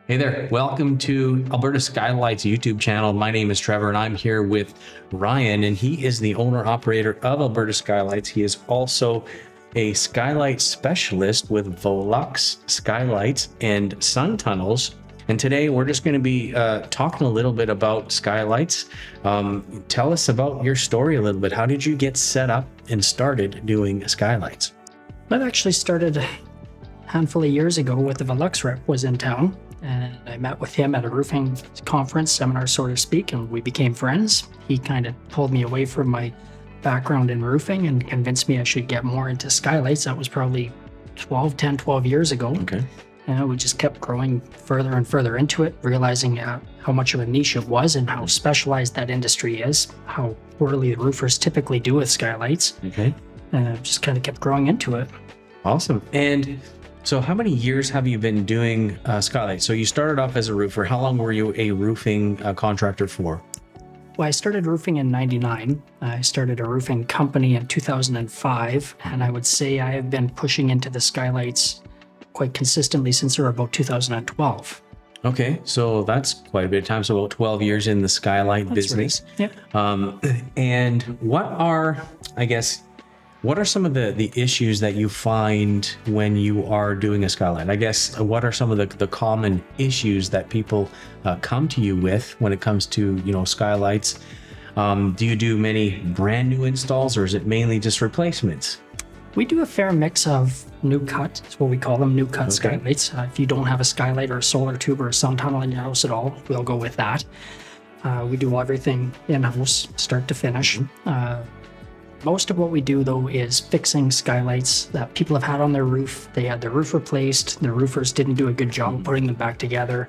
Hey there, welcome to Alberta Skylights YouTube channel. My name is Trevor and I'm here with Ryan, and he is the owner-operator of Alberta Skylights. He is also a skylight specialist with Velux Skylights and sun tunnels. And today we're just going to be talking a little bit about skylights. Tell us about your story a little bit. How did you get set up and started doing skylights? I've actually started a handful of years ago with the Velux rep was in town, and I met with him at a roofing conference, seminar, so to speak, and we became friends. He kind of pulled me away from my background in roofing and convinced me I should get more into skylights. That was probably 12 years ago. Okay. And we just kept growing further and further into it, realizing how much of a niche it was and how specialized that industry is, how poorly the roofers typically do with skylights. Okay. And just kind of kept growing into it. Awesome. And so how many years have you been doing skylights? So you started off as a roofer. How long were you a roofing contractor for? Well, I started roofing in 99. I started a roofing company in 2005, and I would say I have been pushing into the skylights quite consistently since around about 2012. Okay, so that's quite a bit of time. So about 12 years in the skylight business. Right. Yep. And what are some of the issues that you find when you are doing a skylight? I guess, what are some of the common issues that people come to you with when it comes to, skylights? Do you do many brand new installs, or is it mainly just replacements? We do a fair mix of new cut. It's what we call them, new cut Okay. skylights. If you don't have a skylight or a solar tube or a sun tunnel in your house at all, we'll go with that. We do everything in-house, start to finish. Most of what we do, though, is fixing skylights that people have had on their roof. They had their roof replaced. The roofers didn't do a good job putting them back together.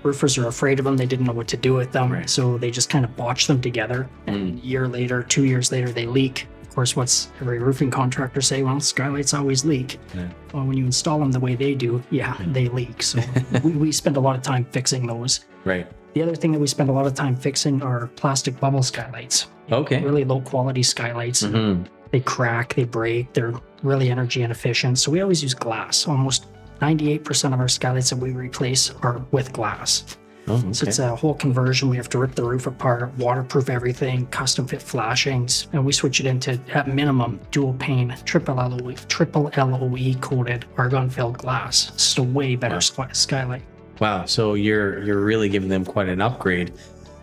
Roofers are afraid of them. They didn't know what to do with them. Right. So they just kind of botch them together. And a year later, 2 years later, they leak. Of course, what's every roofing contractor say? Well, skylights always leak. Yeah. Well, when you install them the way they do, they leak. So we spend a lot of time fixing those. Right. The other thing that we spend a lot of time fixing are plastic bubble skylights. Okay. Really low quality skylights. Mm-hmm. They crack, they break, they're really energy inefficient. So we always use glass. Almost 98% of our skylights that we replace are with glass. Oh, okay. So it's a whole conversion. We have to rip the roof apart, waterproof everything, custom fit flashings, and we switch it into, at minimum, dual pane, triple LOE coated argon filled glass. It's just a way better skylight. Wow. So you're really giving them quite an upgrade.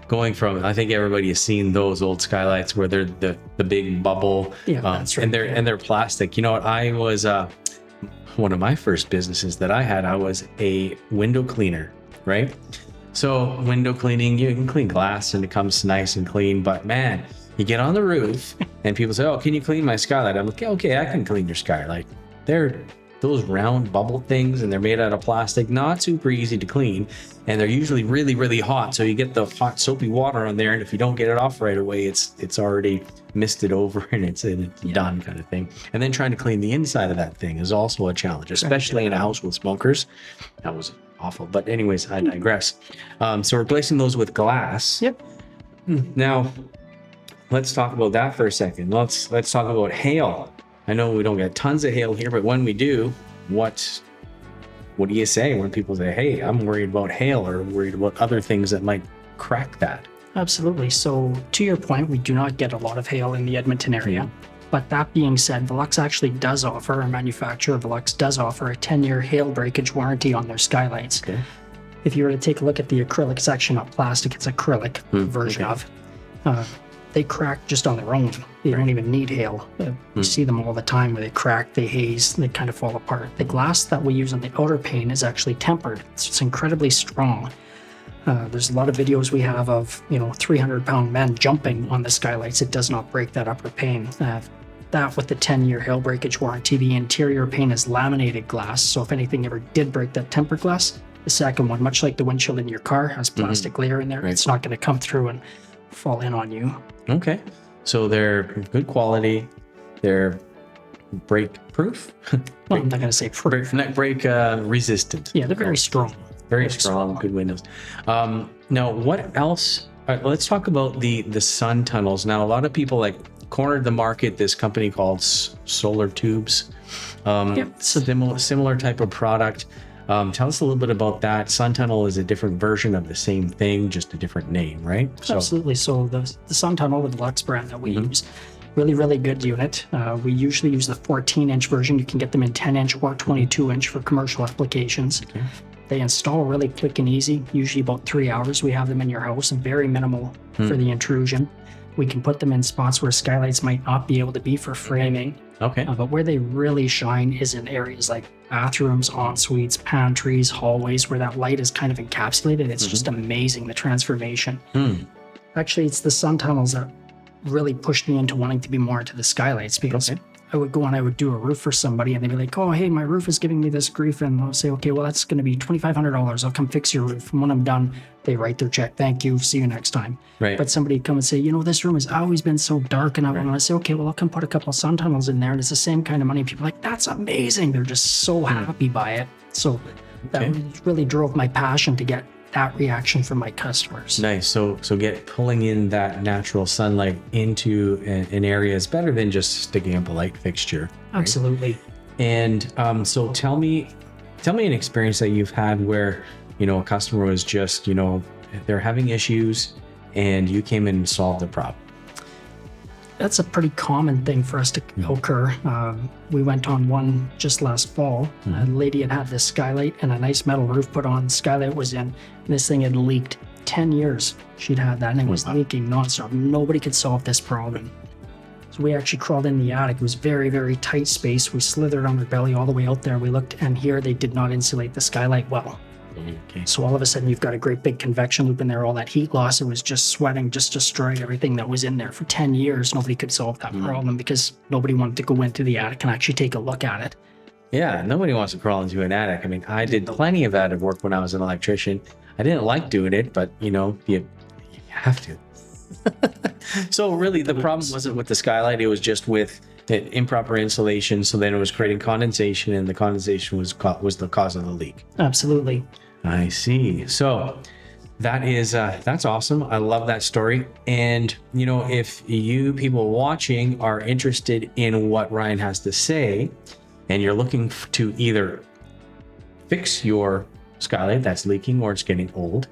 Going from, I think everybody has seen those old skylights where they're the big bubble, That's right. and they're plastic. You know what? I was one of my first businesses that I had. I was a window cleaner, right? So window cleaning, you can clean glass and it comes nice and clean. But man, you get on the roof and people say, "Oh, can you clean my skylight?" I'm like, "Okay, I can clean your skylight." They're those round bubble things, and they're made out of plastic, not super easy to clean, and they're usually really, really hot. So you get the hot soapy water on there, and if you don't get it off right away, it's already misted over and it's done, kind of thing. And then trying to clean the inside of that thing is also a challenge, especially in a house with smokers. That was awful. But anyways, I digress. So replacing those with glass. Yep. Now, let's talk about that for a second. Let's talk about hail. I know we don't get tons of hail here, but when we do, what do you say when people say, "Hey, I'm worried about hail," or worried about other things that might crack that? Absolutely. So to your point, we do not get a lot of hail in the Edmonton area. But that being said, Velux actually does offer, our manufacturer Velux does offer a 10-year hail breakage warranty on their skylights. Okay. If you were to take a look at the acrylic section, not plastic, it's acrylic version okay. of, they crack just on their own. They don't even need hail. You see them all the time where they crack, they haze, they kind of fall apart. The glass that we use on the outer pane is actually tempered. It's incredibly strong. There's a lot of videos we have of 300-pound men jumping on the skylights. It does not break that upper pane. That with the 10-year hail breakage warranty, the interior pane is laminated glass. So if anything ever did break that tempered glass, the second one, much like the windshield in your car, has plastic layer in there. Right. It's not going to come through and fall in on you. Okay. So they're good quality. They're break proof. Well, I'm not going to say proof. break resistant. Yeah, they're very strong. Very strong, good windows. Now, what else? All right, let's talk about the sun tunnels. Now, a lot of people cornered the market. This company called Solar Tubes, Yep. similar type of product. Tell us a little bit about that. Sun tunnel is a different version of the same thing, just a different name, right? So, Absolutely. So the Sun Tunnel, the Velux brand that we use, really, really good unit. We usually use the 14-inch version. You can get them in 10-inch or 22-inch for commercial applications. Okay. They install really quick and easy, usually about 3 hours. We have them in your house and very minimal for the intrusion. We can put them in spots where skylights might not be able to be for framing. Okay. But where they really shine is in areas like bathrooms, en-suites, pantries, hallways, where that light is kind of encapsulated. It's just amazing, the transformation. Actually, it's the sun tunnels that really pushed me into wanting to be more into the skylights, because I would go and I would do a roof for somebody and they'd be like, oh, hey, my roof is giving me this grief. And I'll say, okay, well, that's going to be $2,500. I'll come fix your roof. And when I'm done, they write their check. Thank you. See you next time. Right. But somebody would come and say, you know, this room has always been so dark. And I want to say, okay, well, I'll come put a couple of sun tunnels in there. And it's the same kind of money. People are like, that's amazing. They're just so happy by it. So that really drove my passion to get that reaction from my customers. Nice. So pulling in that natural sunlight into an area is better than just sticking up a light fixture. Right? Absolutely. And so tell me an experience that you've had where, you know, a customer was just, you know, they're having issues and you came in and solved the problem. That's a pretty common thing for us to occur. We went on one just last fall. A lady had this skylight and a nice metal roof put on. Skylight was in, and this thing had leaked 10 years. She'd had that, and it was leaking nonstop. Nobody could solve this problem. So we actually crawled in the attic. It was very, very tight space. We slithered on her belly all the way out there. We looked, and here they did not insulate the skylight well. Okay. So all of a sudden you've got a great big convection loop in there. All that heat loss, it was just sweating, just destroyed everything that was in there. For 10 years, nobody could solve that problem because nobody wanted to go into the attic and actually take a look at it. Yeah, nobody wants to crawl into an attic. I mean, I did plenty of attic work when I was an electrician. I didn't like doing it, but you know, you have to. So really the problem wasn't with the skylight, it was just with the improper insulation. So then it was creating condensation, and the condensation was the cause of the leak. Absolutely. I see. So that is that's awesome. I love that story. And you know, if you people watching are interested in what Ryan has to say, and you're looking to either fix your skylight that's leaking or it's getting old,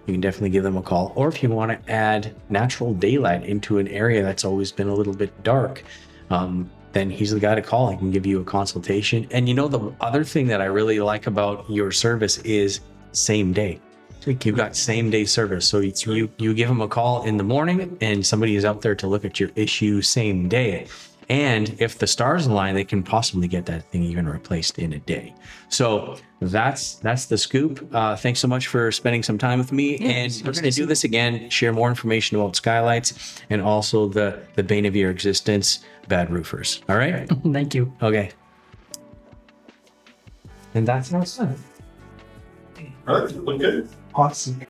you can definitely give them a call. Or if you want to add natural daylight into an area that's always been a little bit dark, then he's the guy to call. He can give you a consultation. And you know, the other thing that I really like about your service is same day. You've got same day service. So you give them a call in the morning and somebody is out there to look at your issue same day. And if the stars align, they can possibly get that thing even replaced in a day. So that's the scoop. Thanks so much for spending some time with me. And we're going to do this again, share more information about skylights and also the bane of your existence, bad roofers. All right? Thank you. Okay. And that's how it's done. All right, look good. Awesome.